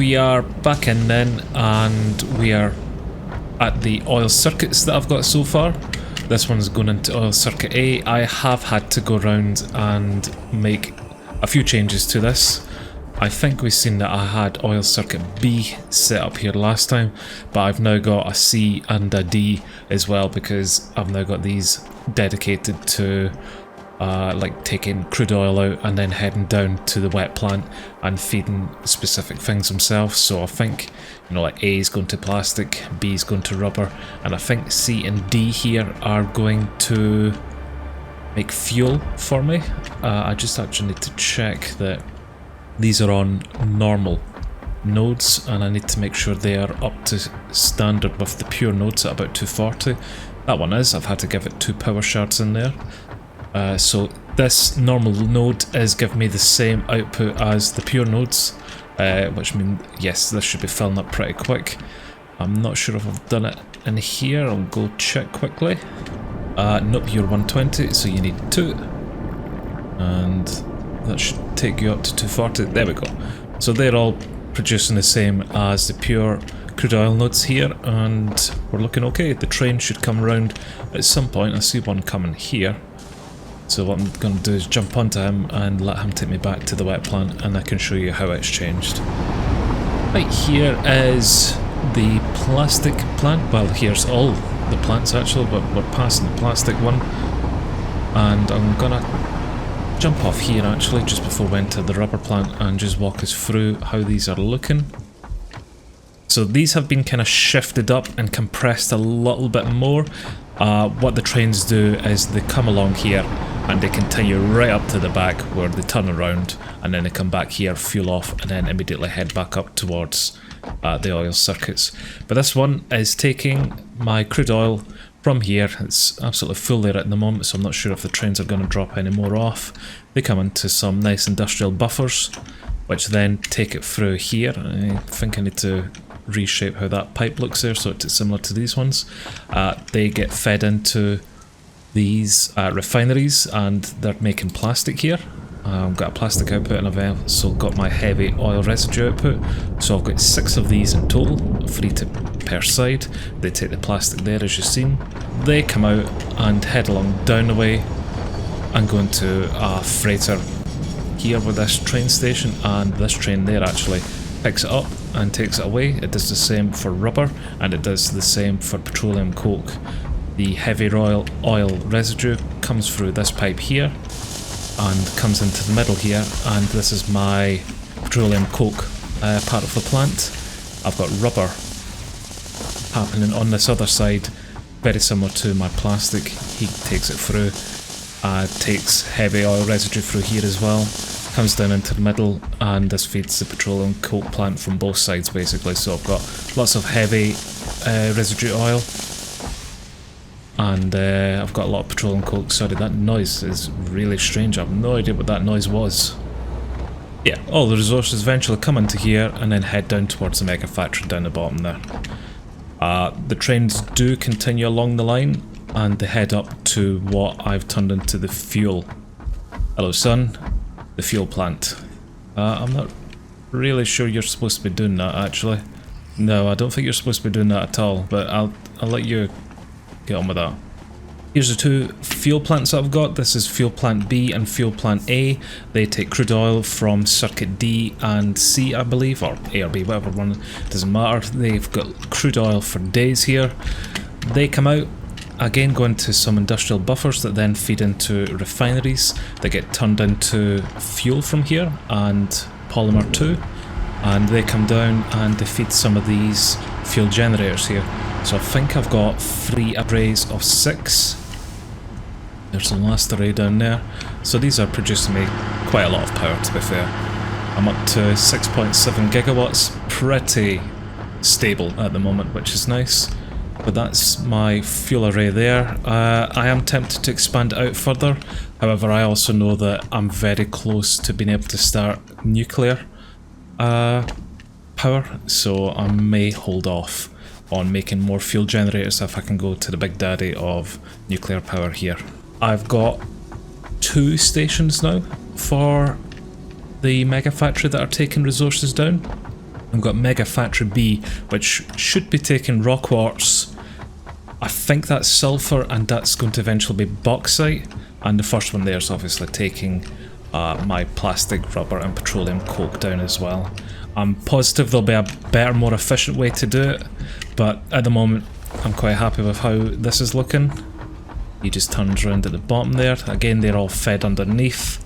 we are back in then, and we are at the oil circuits that I've got so far. This one's going into oil circuit A. I have had to go around and make a few changes to this. I think we've seen that I had oil circuit B set up here last time, but I've now got a C and a D as well, because I've now got these dedicated to like taking crude oil out and then heading down to the wet plant and feeding specific things themselves. So I think, you know, like A is going to plastic, B is going to rubber, and I think C and D here are going to make fuel for me. I just actually need to check that these are on normal nodes, and I need to make sure they are up to standard with the pure nodes at about 240. That one is. I've had to give it 2 power shards in there. So this normal node is giving me the same output as the pure nodes, which means, yes, this should be filling up pretty quick. I'm not sure if I've done it in here. I'll go check quickly. Nope, you're 120, so you need 2. And that should take you up to 240. There we go. So they're all producing the same as the pure crude oil nodes here, and we're looking okay. The train should come around at some point. I see one coming here. So what I'm going to do is jump onto him and let him take me back to the wet plant, and I can show you how it's changed. Right, here is the plastic plant. Well, here's all the plants actually, but we're passing the plastic one. And I'm going to jump off here actually just before we enter the rubber plant and just walk us through how these are looking. So these have been kind of shifted up and compressed a little bit more. What the trains do is they come along here and they continue right up to the back where they turn around, and then they come back here, fuel off, and then immediately head back up towards the oil circuits. But this one is taking my crude oil from here. It's absolutely full there at the moment, so I'm not sure if the trains are going to drop any more off. They come into some nice industrial buffers, which then take it through here. I think I need to reshape how that pipe looks there so it's similar to these ones. They get fed into these refineries, and they're making plastic here. I've got a plastic output, and I've also got my heavy oil residue output. So I've got 6 of these in total, 3 per side. They take the plastic there, as you've seen. They come out and head along down the way and go into a freighter here with this train station, and this train there actually picks it up and takes it away. It does the same for rubber, and it does the same for petroleum coke. The heavy oil residue comes through this pipe here and comes into the middle here, and this is my petroleum coke part of the plant. I've got rubber happening on this other side, very similar to my plastic. He takes it through, takes heavy oil residue through here as well, comes down into the middle, and this feeds the petroleum coke plant from both sides basically. So I've got lots of heavy residue oil, and I've got a lot of petroleum coke. Sorry, that noise is really strange. I have no idea what that noise was. Yeah, all the resources eventually come into here and then head down towards the mega factory down the bottom there. The trains do continue along the line, and they head up to what I've turned into the fuel. Hello, son. The fuel plant. I'm not really sure you're supposed to be doing that actually. No, I don't think you're supposed to be doing that at all, but I'll let you get on with that. Here's the 2 fuel plants that I've got. This is fuel plant B and fuel plant A. They take crude oil from circuit D and C, I believe, or A or B, whatever one, doesn't matter. They've got crude oil for days here. They come out, again go into some industrial buffers that then feed into refineries that get turned into fuel from here and polymer too, and they come down and they feed some of these fuel generators here. So I think I've got 3 arrays of 6. There's the last array down there. So these are producing me quite a lot of power, to be fair. I'm up to 6.7 gigawatts, pretty stable at the moment, which is nice. But that's my fuel array there. I am tempted to expand it out further. However, I also know that I'm very close to being able to start nuclear power, so I may hold off on making more fuel generators if I can go to the big daddy of nuclear power here. I've got 2 stations now for the mega factory that are taking resources down. I've got Mega Factory B, which should be taking raw quartz. I think that's sulfur, and that's going to eventually be bauxite. And the first one there is obviously taking my plastic, rubber and petroleum coke down as well. I'm positive there'll be a better, more efficient way to do it, but at the moment I'm quite happy with how this is looking. He just turns around at the bottom there. Again, they're all fed underneath,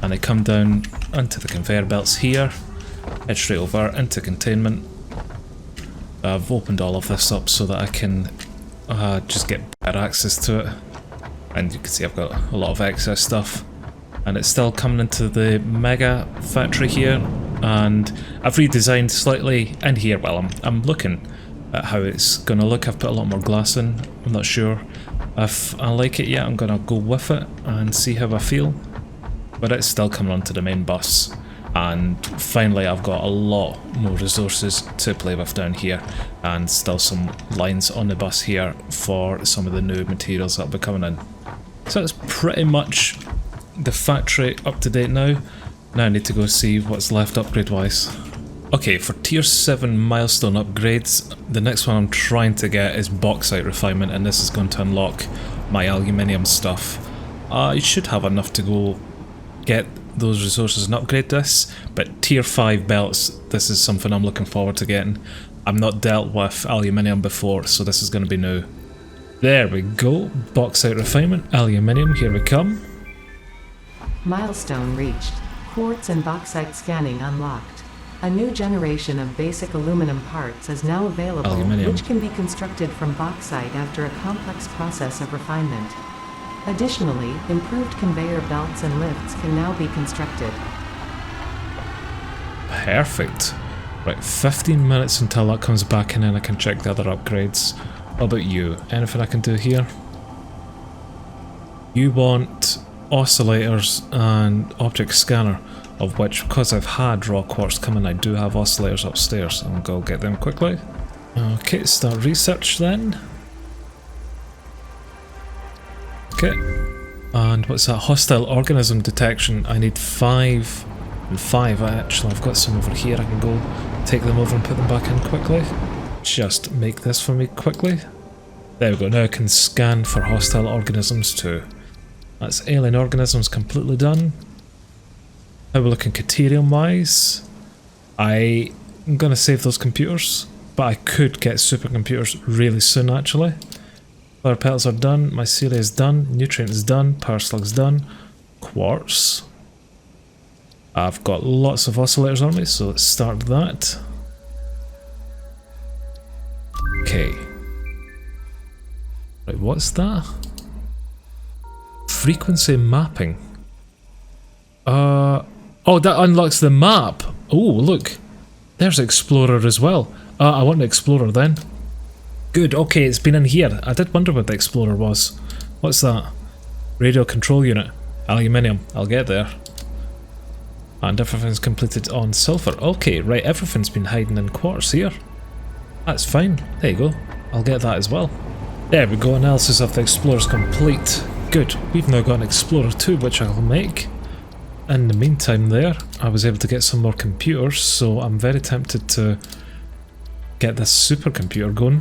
and they come down onto the conveyor belts here, head straight over into containment. I've opened all of this up so that I can just get better access to it, and you can see I've got a lot of excess stuff. And it's still coming into the Mega Factory here, and I've redesigned slightly in here. Well, I'm looking at how it's going to look. I've put a lot more glass in. I'm not sure if I like it yet. I'm going to go with it and see how I feel. But it's still coming onto the main bus, and finally I've got a lot more resources to play with down here, and still some lines on the bus here for some of the new materials that'll be coming in. So that's pretty much the factory up to date now. Now I need to go see what's left upgrade wise. Okay, for tier 7 milestone upgrades, the next one I'm trying to get is Bauxite Refinement, and this is going to unlock my aluminium stuff. I should have enough to go get those resources and upgrade this, but tier 5 belts, this is something I'm looking forward to getting. I've not dealt with aluminium before, so this is going to be new. There we go, Bauxite Refinement, aluminium, here we come. Milestone reached. Quartz and bauxite scanning unlocked. A new generation of basic aluminum parts is now available, which can be constructed from bauxite after a complex process of refinement. Additionally, improved conveyor belts and lifts can now be constructed. Perfect. Right, 15 minutes until that comes back, and then I can check the other upgrades. What about you? Anything I can do here? You want oscillators and object scanner, of which, because I've had raw quartz coming, I do have oscillators upstairs. I'm going to get them quickly. Okay, start research then. Okay, and what's that? Hostile organism detection. I need 5 and 5 actually. I've got some over here. I can go take them over and put them back in quickly. Just make this for me quickly. There we go, now I can scan for hostile organisms too. That's alien organisms completely done. How we're looking Caterium wise. I'm going to save those computers, but I could get supercomputers really soon actually. Flower petals are done, mycelia is done, nutrient is done, power slug's done, quartz. I've got lots of oscillators on me, so let's start that. Okay. Right, what's that? Frequency mapping. Oh, that unlocks the map. Oh, look. There's Explorer as well. I want the Explorer then. Good, okay, it's been in here. I did wonder what the Explorer was. What's that? Radio control unit. Aluminium. I'll get there. And everything's completed on sulfur. Okay, right, everything's been hiding in quartz here. That's fine. There you go. I'll get that as well. There we go, analysis of the Explorer's complete. Good, we've now got an Explorer 2, which I'll make. In the meantime there, I was able to get some more computers, so I'm very tempted to get this supercomputer going.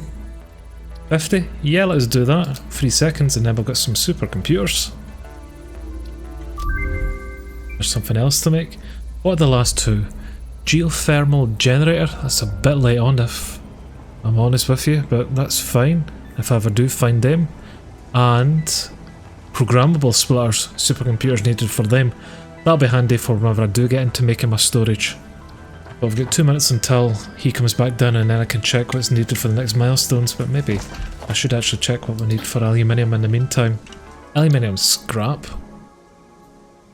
50? Yeah, let's do that. 3 seconds and then we've got some supercomputers. There's something else to make. What are the last two? Geothermal generator? That's a bit late on if I'm honest with you, but that's fine if I ever do find them. And programmable splitters, supercomputers needed for them. That'll be handy for whenever I do get into making my storage. But I've got 2 minutes until he comes back down, and then I can check what's needed for the next milestones, but maybe I should actually check what we need for aluminium in the meantime. Aluminium scrap.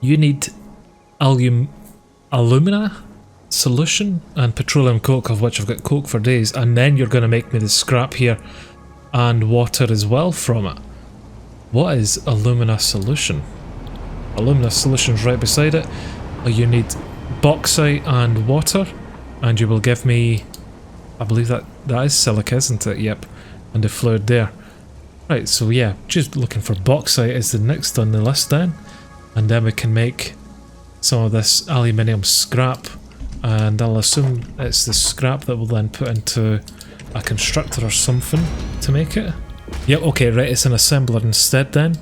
You need alumina solution and petroleum coke, of which I've got coke for days, and then you're going to make me the scrap here and water as well from it. What is alumina solution? Alumina solution's right beside it. You need bauxite and water, and you will give me, I believe that is silica, isn't it? Yep, and the fluid there. Right, so yeah, just looking for bauxite is the next on the list then, and then we can make some of this aluminium scrap and I'll assume it's the scrap that we'll then put into a constructor or something to make it. Yep, okay, right, it's an assembler instead then.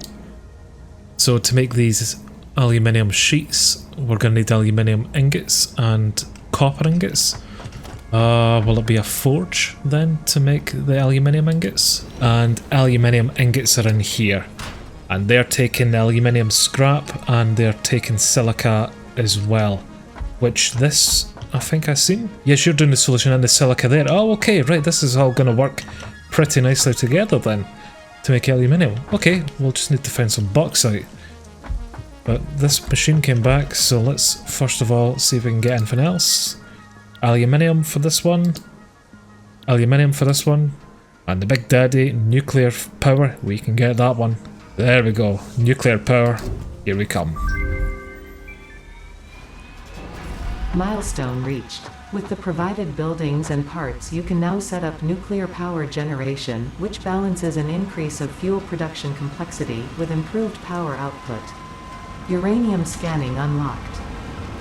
So to make these aluminium sheets, we're going to need aluminium ingots and copper ingots. Will it be a forge then to make the aluminium ingots? And aluminium ingots are in here. And they're taking the aluminium scrap and they're taking silica as well. Which this, I think I've seen. Yes, you're doing the solution and the silica there. Oh, okay, right, this is all going to work pretty nicely together then to make aluminium. Okay, we'll just need to find some bauxite. But this machine came back, so let's first of all see if we can get anything else. Aluminium for this one. Aluminium for this one. And the big daddy, nuclear power, we can get that one. There we go, nuclear power, here we come. Milestone reached. With the provided buildings and parts, you can now set up nuclear power generation, which balances an increase of fuel production complexity with improved power output. Uranium scanning unlocked.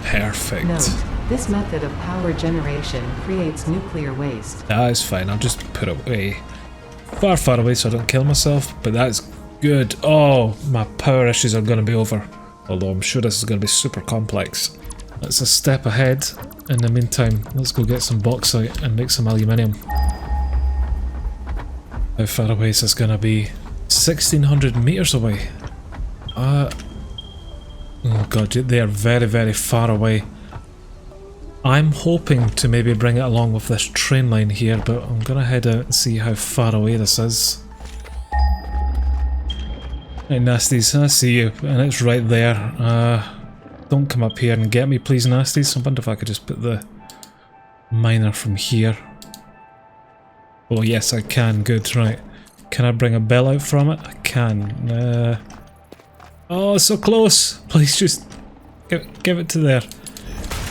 Perfect. Note, this method of power generation creates nuclear waste. That is fine, I'll just put it away. Far away so I don't kill myself, but that's good. Oh, my power issues are going to be over. Although I'm sure this is going to be super complex. That's a step ahead. In the meantime, let's go get some bauxite and make some aluminium. How far away is this going to be? 1600 meters away. Oh god, they are very far away. I'm hoping to maybe bring it along with this train line here, but I'm going to head out and see how far away this is. Hey nasties, I see you, and it's right there. Don't come up here and get me, please, nasties. I wonder if I could just put the miner from here. Oh yes, I can. Good, right. Can I bring a bell out from it? I can. Oh, so close. Please just give it to there.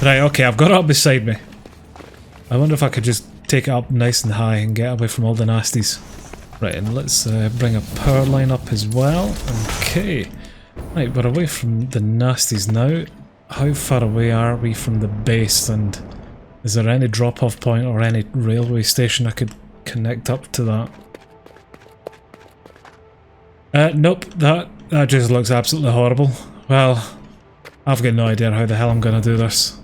Right, okay, I've got it up beside me. I wonder if I could just take it up nice and high and get away from all the nasties. Right, and let's bring a power line up as well. Okay. Right, we're away from the nasties now. How far away are we from the base, and is there any drop-off point or any railway station I could connect up to that? Nope, that just looks absolutely horrible. Well, I've got no idea how the hell I'm going to do this.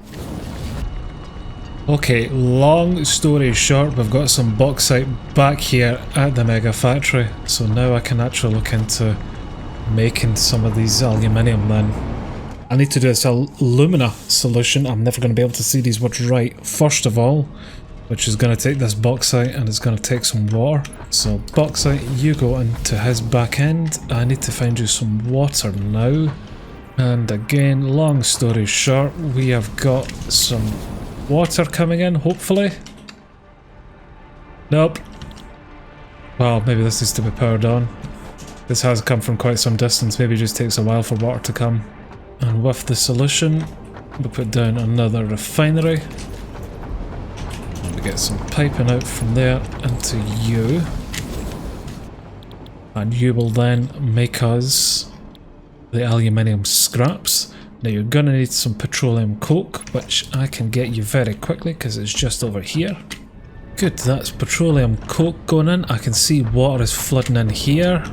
Okay, long story short, we've got some bauxite back here at the mega factory, so now I can actually look into making some of these aluminium then. I need to do this alumina solution. I'm never going to be able to see these words right. First of all, which is going to take this bauxite and it's going to take some water. So bauxite, you go into his back end. I need to find you some water now. And again, long story short, we have got some water coming in, hopefully. Nope. Well, maybe this needs to be powered on. This has come from quite some distance, maybe it just takes a while for water to come. And with the solution, we'll put down another refinery. And we get some piping out from there into you. And you will then make us the aluminium scraps. Now you're gonna need some petroleum coke, which I can get you very quickly because it's just over here. Good, that's petroleum coke going in. I can see water is flooding in here.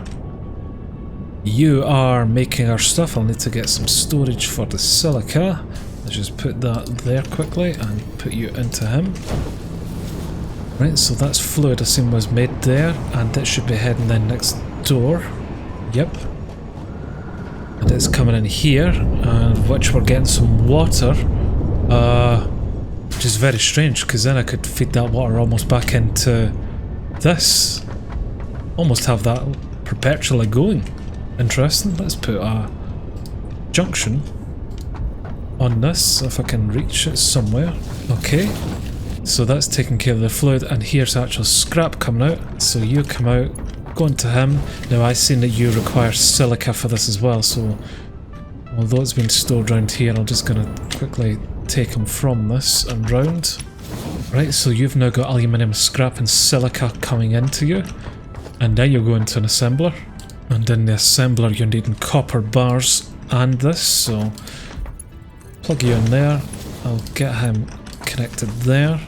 You are making our stuff. I'll need to get some storage for the silica. Let's just put that there quickly and put you into him. Right, so that's fluid I assume was made there, and it should be heading then next door. Yep. And it's coming in here, and which we're getting some water. Which is very strange, because then I could feed that water almost back into this. Almost have that perpetually going. Interesting. Let's put a junction on this, if I can reach it somewhere. Okay, so that's taking care of the fluid, and here's actual scrap coming out. So you come out, go into him. Now I've seen that you require silica for this as well, so although it's been stored around here, I'm just going to quickly take him from this and round. Right, so you've now got aluminium scrap and silica coming into you, and now you're going to an assembler. And in the assembler you're needing copper bars and this, so plug you in there. I'll get him connected there.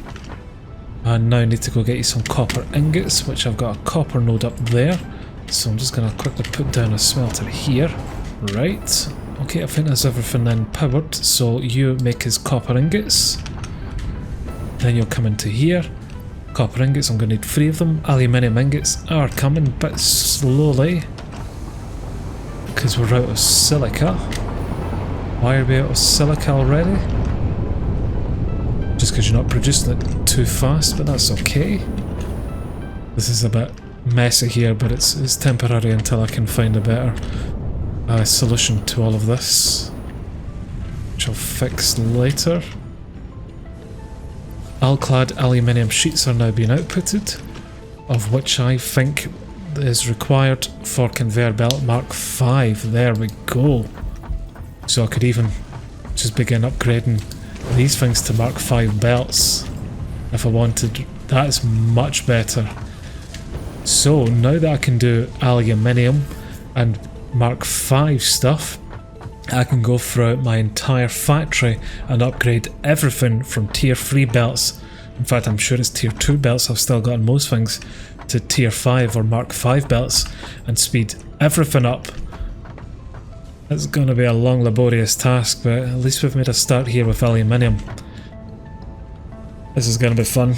And now I need to go get you some copper ingots, which I've got a copper node up there. So I'm just going to quickly put down a smelter here. Right. Okay, I think that's everything then powered. So you make his copper ingots. Then you'll come into here. Copper ingots, I'm going to need 3 of them. Aluminium ingots are coming, but slowly. Because we're out of silica. Why are we out of silica already? Just because you're not producing it too fast, but that's okay. This is a bit messy here, but it's temporary until I can find a better solution to all of this, which I'll fix later. Alclad aluminium sheets are now being outputted, of which I think is required for conveyor belt Mark 5. There we go. So I could even just begin upgrading these things to Mark 5 belts if I wanted. That is much better. So now that I can do aluminium and Mark 5 stuff, I can go throughout my entire factory and upgrade everything from tier 3 belts. In fact, I'm sure it's tier 2 belts I've still got on most things, to tier 5 or Mark 5 belts, and speed everything up. It's going to be a long, laborious task, but at least we've made a start here with aluminium. This is going to be fun.